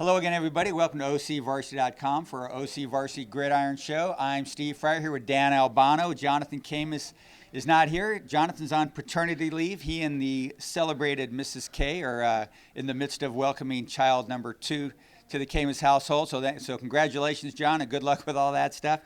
Hello again, everybody. Welcome to OCVarsity.com for our OCVarsity Gridiron show. I'm Steve Fryer here with Dan Albano. Jonathan Camus is not here. Jonathan's on paternity leave. He and the celebrated Mrs. K are in the midst of welcoming child number 2 to the Camus household. So congratulations, John, and good luck with all that stuff.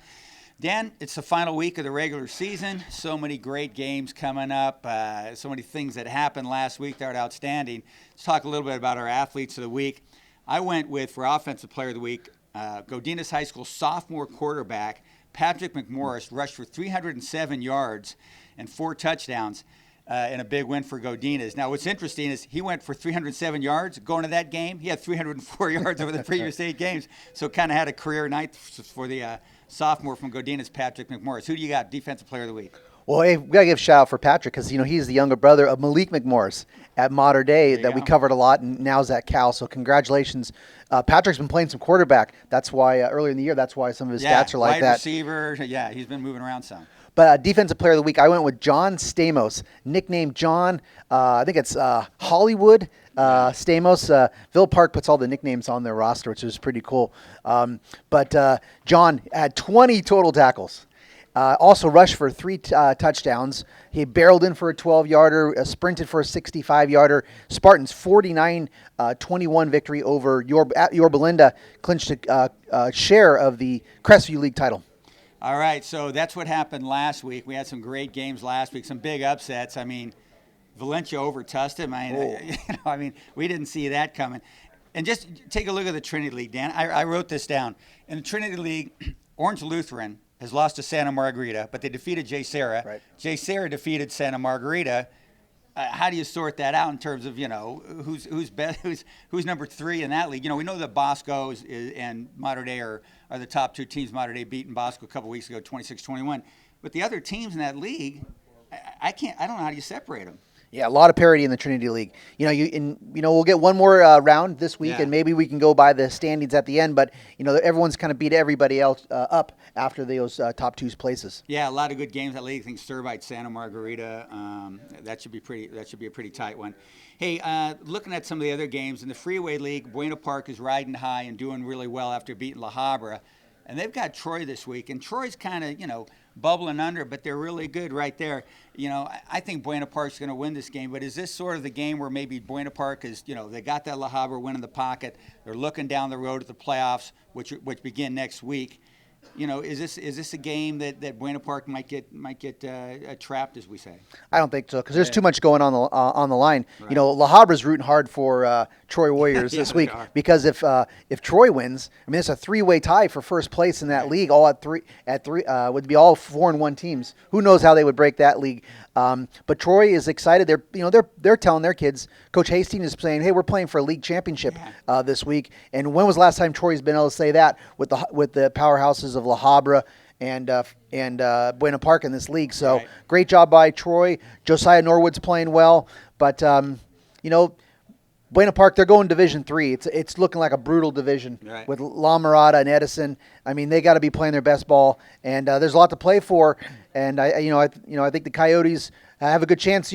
Dan, it's the final week of the regular season. So many great games coming up. So many things that happened last week that are outstanding. Let's talk a little bit about our athletes of the week. I went with, for Offensive Player of the Week, Godinez High School sophomore quarterback Patrick McMorris rushed for 307 yards and 4 touchdowns in a big win for Godinez. Now, what's interesting is he went for 307 yards going to that game. He had 304 yards over the previous 8 games, so kind of had a career night for the sophomore from Godinez, Patrick McMorris. Who do you got, Defensive Player of the Week? Well, hey, we got to give a shout out for Patrick because, he's the younger brother of Malik McMorris at Modern Day that we covered a lot, and now's at Cal. So congratulations. Patrick's been playing some quarterback. That's why earlier in the year, that's why some of his stats are like that. Wide receiver. Yeah, he's been moving around some. But Defensive Player of the Week, I went with John Stamos, nicknamed John. I think it's Hollywood Stamos. Ville Park puts all the nicknames on their roster, which is pretty cool. But John had 20 total tackles. Also rushed for 3 touchdowns. He barreled in for a 12-yarder, sprinted for a 65-yarder. Spartans 49-21 victory over Yorba Linda, clinched a share of the Crestview League title. All right, so that's what happened last week. We had some great games last week, some big upsets. I mean, Valencia over Tustin. We didn't see that coming. And just take a look at the Trinity League, Dan. I wrote this down. In the Trinity League, Orange Lutheran has lost to Santa Margarita, but they defeated Josiah. Right. Josiah defeated Santa Margarita. How do you sort that out in terms of who's best, who's number 3 in that league? We know that Bosco and Modern Day are the top 2 teams. Modern Day beating Bosco a couple weeks ago, 26-21. But the other teams in that league, I don't know how do you separate them. Yeah, a lot of parity in the Trinity League. We'll get one more round this week, and maybe we can go by the standings at the end. But everyone's kind of beat everybody else up after those top 2 places. Yeah, a lot of good games in that league. I think Servite, Santa Margarita. That should be a pretty tight one. Hey, looking at some of the other games in the Freeway League, Buena Park is riding high and doing really well after beating La Habra. And they've got Troy this week, and Troy's kind of, bubbling under, but they're really good right there. I think Buena Park's going to win this game, but is this sort of the game where maybe Buena Park is, they got that La Habra win in the pocket, they're looking down the road at the playoffs, which begin next week. Is this a game that Buena Park might get trapped, as we say? I don't think so because there's too much going on the line. Right. La Habra's rooting hard for Troy Warriors this week because if Troy wins, it's a 3-way tie for first place in that league. All at three would be all 4-1 teams. Who knows how they would break that league? But Troy is excited. They're telling their kids. Coach Hastings is saying, "Hey, we're playing for a league championship this week." And when was the last time Troy's been able to say that with the powerhouses of La Habra and Buena Park in this league? So great job by Troy. Josiah Norwood's playing well, but Buena Park, they're going Division III. It's looking like a brutal division with La Mirada and Edison. They got to be playing their best ball, and there's a lot to play for. And I think the Coyotes have a good chance.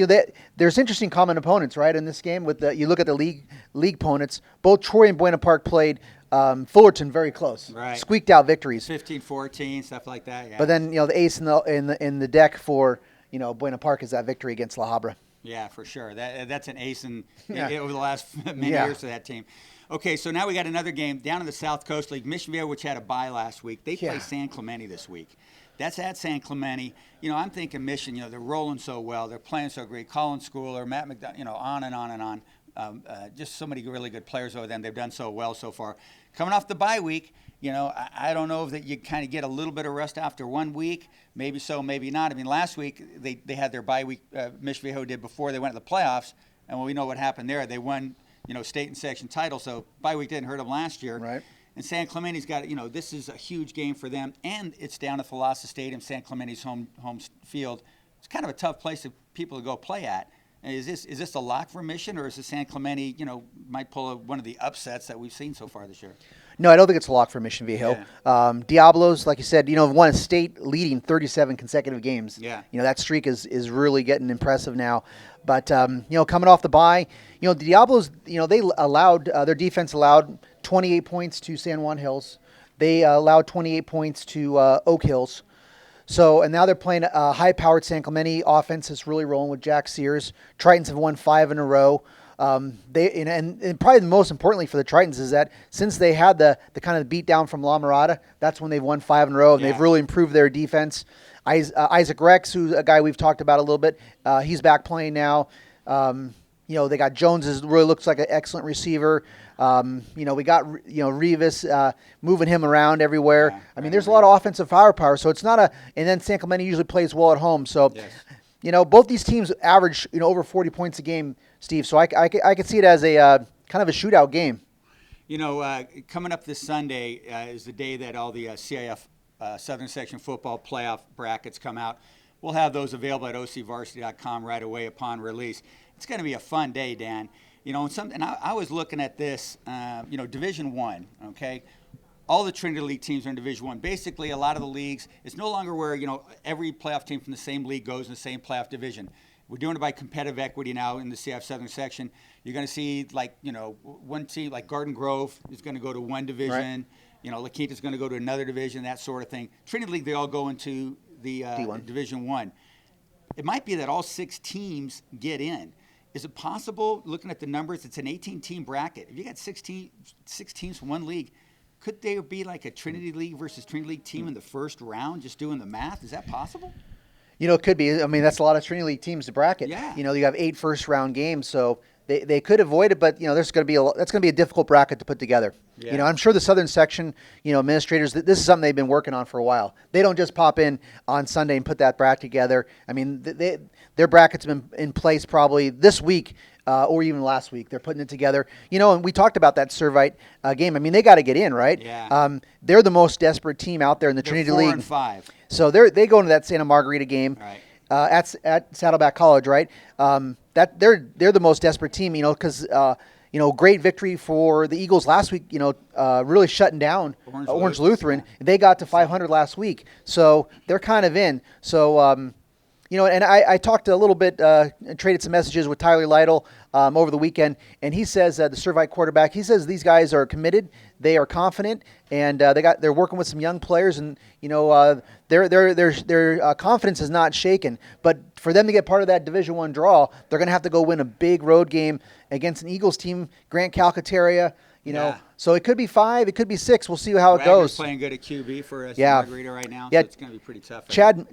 There's interesting common opponents, right, in this game. You look at the league opponents. Both Troy and Buena Park played Fullerton very close, squeaked out victories, 15-14, stuff like that. Yeah. But then the ace in the deck for Buena Park is that victory against La Habra. Yeah, for sure. That's an ace over the last many years for that team. Okay, so now we got another game down in the South Coast League. Mission Viejo, which had a bye last week, they play San Clemente this week. That's at San Clemente. I'm thinking Mission, they're rolling so well. They're playing so great. Colin Schooler, Matt McDonald, on and on and on. Just so many really good players over them. They've done so well so far. Coming off the bye week, I don't know that you kind of get a little bit of rest after 1 week. Maybe so, maybe not. Last week they had their bye week. Mission Viejo did before they went to the playoffs, and we know what happened there. They won, state and section title, so bye week didn't hurt them last year. Right. And San Clemente's got, this is a huge game for them, and it's down at Thalassa Stadium, San Clemente's home field. It's kind of a tough place for people to go play at. Is this a lock for Mission, or is it San Clemente, might pull one of the upsets that we've seen so far this year? No, I don't think it's a lock for Mission Viejo. Yeah. Diablos, like you said, won a state leading 37 consecutive games. Yeah. That streak is really getting impressive now. But, coming off the bye, the Diablos, they allowed, their defense allowed 28 points to San Juan Hills. They allowed 28 points to Oak Hills. So, and now they're playing a high-powered San Clemente offense is really rolling with Jack Sears. Tritons have won 5 in a row. And probably the most importantly for the Tritons is that since they had the kind of beat down from La Mirada, that's when they've won 5 in a row, and they've really improved their defense. Isaac Rex, who's a guy we've talked about a little bit, he's back playing now. They got Jones, really looks like an excellent receiver. We got Rivas moving him around everywhere. Yeah, I mean, there's a lot of offensive firepower, so it's not and then San Clemente usually plays well at home. So, both these teams average over 40 points a game, Steve. So I could see it as a kind of a shootout game. Coming up this Sunday is the day that all the CIF Southern Section football playoff brackets come out. We'll have those available at OCVarsity.com right away upon release. It's going to be a fun day, Dan. And I was looking at this, Division I, okay? All the Trinity League teams are in Division I. Basically, a lot of the leagues, it's no longer where, every playoff team from the same league goes in the same playoff division. We're doing it by competitive equity now in the CF Southern Section. You're going to see, one team like Garden Grove is going to go to one division. Right. La Quinta's going to go to another division, that sort of thing. Trinity League, they all go into the Division I. It might be that all 6 teams get in. Is it possible, looking at the numbers, it's an 18-team bracket. If you got 6 teams from one league, could there be like a Trinity League versus Trinity League team in the first round, just doing the math? Is that possible? It could be. I mean, that's a lot of Trinity League teams to bracket. Yeah. You have 8 first-round games, so they could avoid it, but there's going to be that's going to be a difficult bracket to put together. Yeah. I'm sure the Southern Section, administrators, this is something they've been working on for a while. They don't just pop in on Sunday and put that bracket together. I mean, their bracket's been in place probably this week or even last week. They're putting it together. And we talked about that Servite game. I mean, they got to get in, right? Yeah. They're the most desperate team out there in the Trinity League. 4-5. So they go into that Santa Margarita game. Right. At Saddleback College, right? That they're the most desperate team, because great victory for the Eagles last week. Really shutting down Orange Lutheran. They got to 500 last week, so they're kind of in. So and I talked a little bit, and traded some messages with Tyler Lytle over the weekend, and he says the Servite quarterback. He says these guys are committed, they are confident, and they're working with some young players, and their confidence is not shaken. But for them to get part of that Division I draw, they're going to have to go win a big road game against an Eagles team, Grant Calcaterra. So it could be 5, it could be 6. We'll see how it goes. Playing good at QB for us, Margarita right now. Yeah, so it's going to be pretty tough. Chad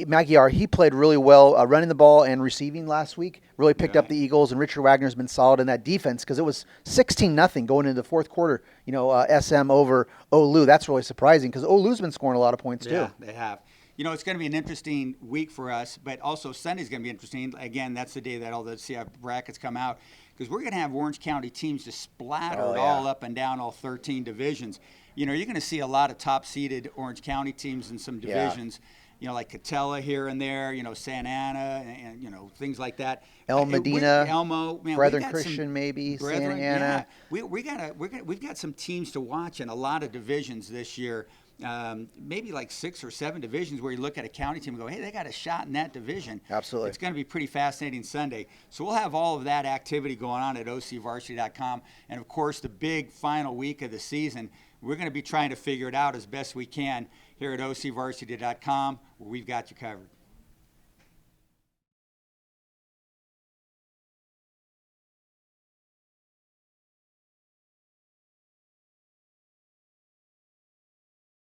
Magyar, he played really well running the ball and receiving last week. Really picked up the Eagles, and Richard Wagner's been solid in that defense because it was 16-0 going into the fourth quarter. SM over Olu. That's really surprising because Olu's been scoring a lot of points too. Yeah, they have. It's going to be an interesting week for us, but also Sunday's going to be interesting. Again, that's the day that all the CF brackets come out because we're going to have Orange County teams just splattered all up and down all 13 divisions. You're going to see a lot of top-seeded Orange County teams in some divisions, like Catella here and there, Santa Ana, and things like that. El Medina, Elmo, man, Brethren Christian, maybe Santa Ana. Yeah. We've got some teams to watch in a lot of divisions this year. Maybe like 6 or 7 divisions where you look at a county team and go, hey, they got a shot in that division. Absolutely. It's going to be pretty fascinating Sunday. So we'll have all of that activity going on at OCVarsity.com. And, of course, the big final week of the season, we're going to be trying to figure it out as best we can here at OCVarsity.com, where we've got you covered.